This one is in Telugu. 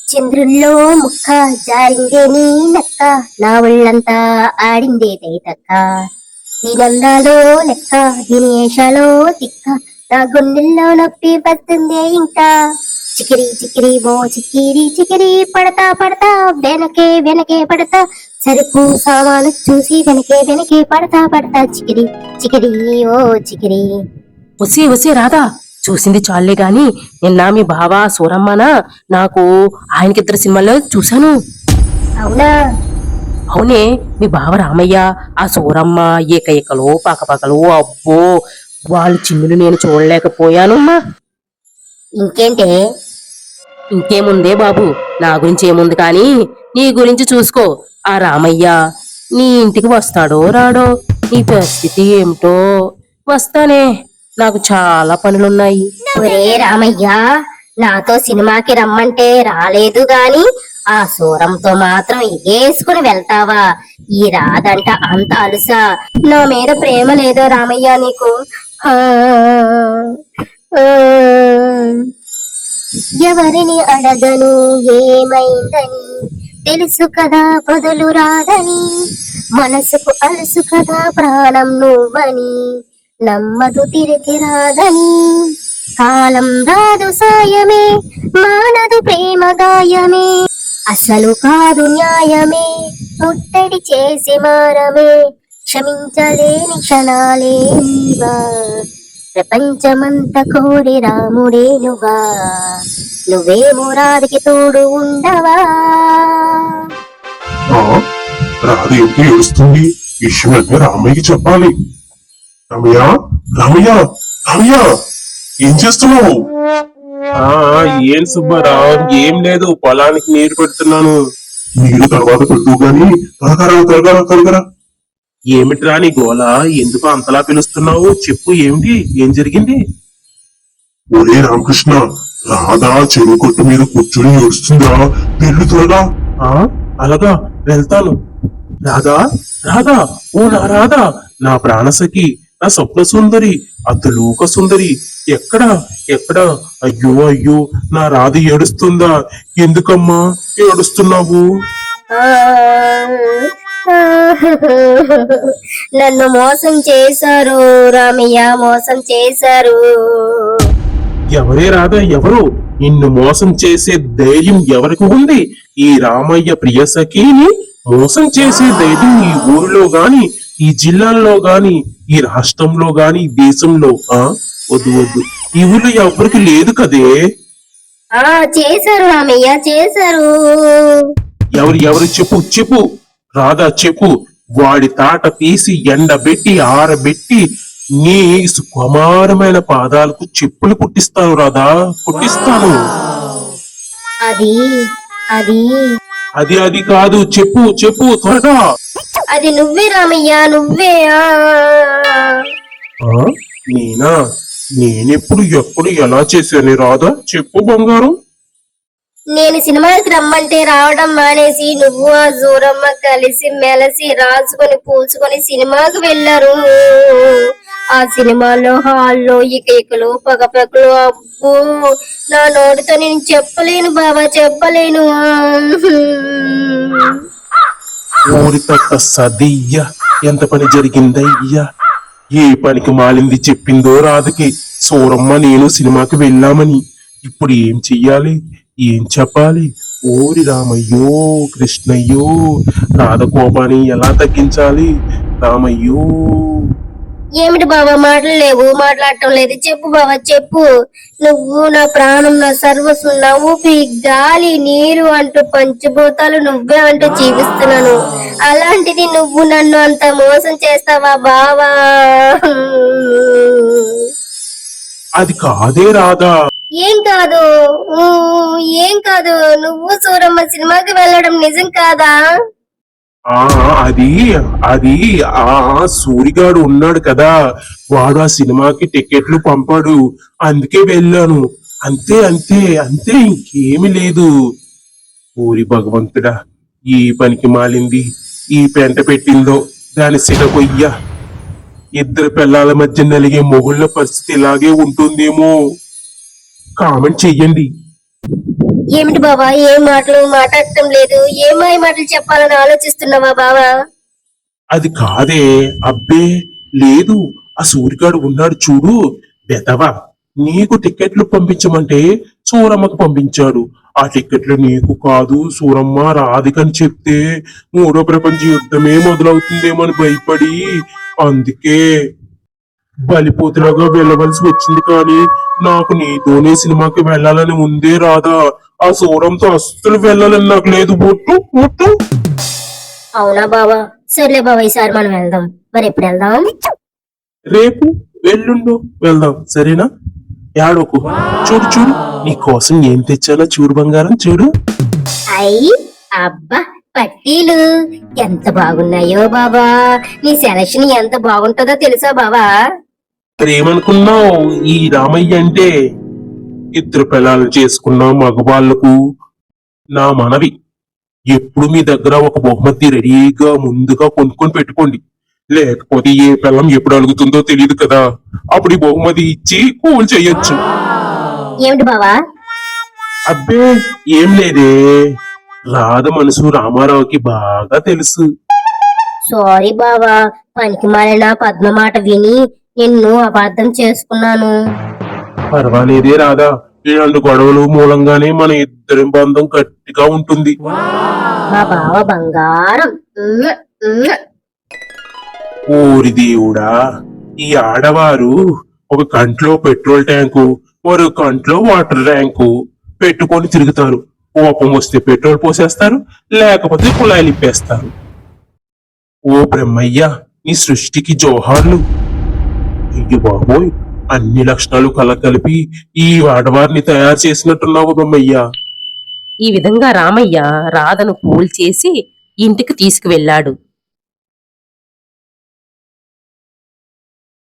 చంద్రుల్లో ముక్క జారిందే నీ నక్క, నా ఒళ్ళంతా ఆడిందే తైతక్క. దీనందాలో లెక్క, దీని ఏషాలో తిక్క, నా గుండెల్లో నొప్పి వస్తుందే ఇంకా. చికిరి చికిరి ఓ చికిరి చికిరి, పడతా పడతా వెనకే వెనకే పడతా, సరుకు సామాను చూసి వెనకే వెనకే పడతా పడతా, చికిరి చికిరి ఓ చికిరి. వసి వసి రాధా, చూసింది చాలే గాని నిన్న మీ బావ సూరమ్మనా నాకు ఆయనకిద్దరు సినిమాల్లో చూశాను. అవునా? అవునే, మీ బావ రామయ్య ఆ సూరమ్మ ఏకైకలు పకపకలు, అబ్బో వాళ్ళ చిన్నులు నేను చూడలేకపోయానమ్మా. ఇంకేంటే? ఇంకేముందే బాబు, నా గురించి ఏముంది కానీ నీ గురించి చూసుకో. ఆ రామయ్య నీ ఇంటికి వస్తాడో రాడో, నీ పరిస్థితి ఏమిటో. వస్తానే, నాకు చాలా పనులున్నాయి. ఒరే రామయ్య, నాతో సినిమాకి రమ్మంటే రాలేదు గాని ఆ సూరంతో మాత్రం ఎగేసుకుని వెళ్తావా? ఈ రాదంట అంత అలుసా? నా మీద ప్రేమ లేదో రామయ్య నీకు? ఆ, ఆ. ఎవరిని అడగను ఏమైందని, తెలుసు కదా బదులు రాదని, మనసుకు అలుసు కదా ప్రాణం నువ్వని, నమ్మదు తిరిగి రాదని. కాలం రాదు సాయమే, మానదు ప్రేమ గాయమే, అసలు కాదు న్యాయమే, ముట్టడి చేసి మారమే, క్షమించలేని క్షణాలే నీవా. ప్రపంచమంత కోరి రాముడేనువా, నువ్వేమో రాధికి తోడు ఉండవా? రాధ ఏంటి ఏడుస్తుంది? విషయం అంటే రామయ్యకి చెప్పాలి. రామయ్య, రామయ్య, రామయ్య, ఏం చేస్తున్నావు? ఏం సుబ్బారావు, ఏం లేదు, పొలానికి నీరు పెడుతున్నాను. నీరు తర్వాత పెడుతూ గాని త్వరగా. ఏమిట్రా నీ గోల? ఎందుకు అంతలా పిలుస్తున్నావు? చెప్పు, ఏమిటి, ఏం జరిగింది? ఒరే రామకృష్ణ, రాధా చెరువు కొట్టు మీద కూర్చుని ఏడుస్తుందా? వెళ్ళు త్వరగా. అలాగా, వెళ్తాను. రాధా, రాధా, ఓ నా రాధా, నా ప్రాణసఖి, నా స్వప్న సుందరి, అతులోక సుందరి, ఎక్కడా ఎక్కడా? అయ్యో అయ్యో, నా రాధ ఏడుస్తుందా? ఎందుకమ్మా ఏడుస్తున్నావు? నన్ను మోసం చేశారు రామయ్య, మోసం చేశారు. ఎవరే రాధా, ఎవరు? నిన్ను మోసం చేసే ధైర్యం ఎవరికి ఉంది? ఈ రామయ్య ప్రియ సఖిని మోసం చేసే ధైర్యం ఈ ఊరిలో గాని, ఈ జిల్లాల్లో గాని, ఈ రాష్ట్రంలో గాని, దేశంలో వద్దు వద్దు, ఈ ఊర్లో ఎవరికి లేదు కదే. చేశారు రామయ్య, చేశారు. ఎవరు చెప్పు చెప్పు రాధా, చెప్పు. వాడి తాట తీసి ఎండబెట్టి ఆరబెట్టి నీ సుకుమారమైన పాదాలకు చెప్పులు కుట్టిస్తాను రాధా, కుట్టిస్తాను. అది అది అది అది కాదు, చెప్పు చెప్పు త్వరగా. అది నువ్వే రామయ్య, నువ్వే. నేనా? నేనెప్పుడు ఎప్పుడు ఎలా చేశాను రాధా? చెప్పు బంగారం. నేను సినిమాకి రమ్మంటే రావడం మానేసి నువ్వు ఆ సూరమ్మ కలిసి మెలసి రాసుకొని పూసుకొని సినిమాకి వెళ్ళారు. ఆ సినిమాలో హాల్లో ఇకలు పగపగలు, అబ్బో నా నోటితో నేను చెప్పలేను బాబా, చెప్పలేను. ఊరి తక్క సదయ్య, ఎంత పని జరిగిందయ్యా? ఏ పనికి మాలింది చెప్పిందో రాధకి. సూరమ్మ నేను సినిమాకి వెళ్ళామని. ఇప్పుడు ఏం చెయ్యాలి, ఏం చెప్పాలి? ఓరి రామయ్యో కృష్ణయ్యో, రాధ కోపాన్ని ఎలా తగ్గించాలి? రామయ్యో. ఏమిటి బాబా, మాటలేవు, మాట్లాడటం లేదు? చెప్పు బాబా, చెప్పు. నువ్వు నా ప్రాణం, నా సర్వస్వం, నా ఊపిరి, గాలి నీరు అంటూ పంచభూతాలు నువ్వే అంటూ జీవిస్తున్నాను. అలాంటిది నువ్వు నన్ను అంత మోసం చేస్తావా బావా? అది కాదే రాధా. ఏం కాదు, ఏం కాదు. నువ్వు సూరమ్మ సినిమాకి వెళ్ళడం నిజం కాదా? అది అది సూరిగాడు ఉన్నాడు కదా, వాడు ఆ సినిమాకి టికెట్లు పంపాడు, అందుకే వెళ్ళాను. అంతే అంతే అంతే, ఇంకేమి లేదు. ఊరి భగవంతుడా, ఈ పనికి మాలింది ఈ పెంట పెట్టిందో దాని సిగకొయ్య. ఇద్దరు పిల్లల మధ్య నలిగే మొగుళ్ళ పరిస్థితి ఇలాగే ఉంటుందేమో. కామెంట్ చెయ్యండి. ఏమిటి బావా ఏం మాటలు మాట్లాడటం లేదు ఏమాయ మాటలు చెప్పాలని ఆలోచిస్తున్నావా బావా? అది కాదే. అబ్బే లేదు, ఆ సూరిగాడు ఉన్నాడు చూడు, బెదవా. నీకు టికెట్లు పంపించమంటే సూరమ్మకు పంపించాడు. ఆ టికెట్లు నీకు కాదు, సూరమ్మ రాధికని చెప్తే మూడో ప్రపంచ యుద్ధమే మొదలవుతుందేమని భయపడి అందుకే బలిపోతులాగా వెళ్ళవలసి వచ్చింది. కానీ నాకు నీతోనే సినిమాకి వెళ్ళాలని ఉందే రాదా. ఆ సూరంతో అస్సలు వెళ్ళాలని నాకు లేదు. బొట్టు బొట్టు. అవునా బావా? సర్లే బావా, ఈసారి మనం వెళ్దాం. మరి ఎప్పుడు వెళ్దాం? రేపు ఎల్లుండు వెళ్దాం, సరేనా? యాడోకు. చూడు చూడు, నీ కోసం ఏం తెచ్చానో చూడు బంగారం, చూడు. అయ్యి అబ్బా పట్టీలు ఎంత బాగున్నాయో బాబా. నీ సెలక్షన్ ఎంత బాగుంటుందో తెలుసా బావా? మరేమనుకున్నావు, ఈ రామయ్య అంటే ఇద్దరు పిల్లలు చేసుకున్న మగవాళ్లకు నా మనవి, ఎప్పుడు మీ దగ్గర ఒక బహుమతి రెడీగా ముందుగా కొనుక్కొని పెట్టుకోండి. లేకపోతే ఏ పిల్లం ఎప్పుడు అడుగుతుందో తెలియదు కదా, అప్పుడు ఈ బహుమతి ఇచ్చి కూల్ చెయ్యొచ్చు. ఏమిటి బావా? అబ్బే ఏం లేదే, రాధ మనసు రామారావుకి బాగా తెలుసు. సారీ బావా, పనికి మాలిన పద్మ మాట విని నిన్ను అపార్థం చేసుకున్నాను. పర్వాలేదే రాధా, ఇలాంటి గొడవలు మూలంగానే మన ఇద్దరి బంధం గట్టిగా ఉంటుంది. మా బావ బంగారం. ఉమ్మ్, ఉమ్మ్. ఓరి దేవుడా, ఈ ఆడవారు ఒక కంట్లో పెట్రోల్ ట్యాంకు, మరో కంట్లో వాటర్ ట్యాంకు పెట్టుకొని తిరుగుతారు. కోపం వస్తే పెట్రోల్ పోసేస్తారు, లేకపోతే కుళాయిలు ఇప్పేస్తారు. ఓ బ్రహ్మయ్య, నీ సృష్టికి జోహార్లు. అయ్యో బాబోయ్, అన్ని లక్షణాలు కలగలిపి ఈ ఆడవారిని తయారు చేసినట్టున్నావు బ్రహ్మయ్య. ఈ విధంగా రామయ్య రాధను కూల్ చేసి ఇంటికి తీసుకువెళ్ళాడు.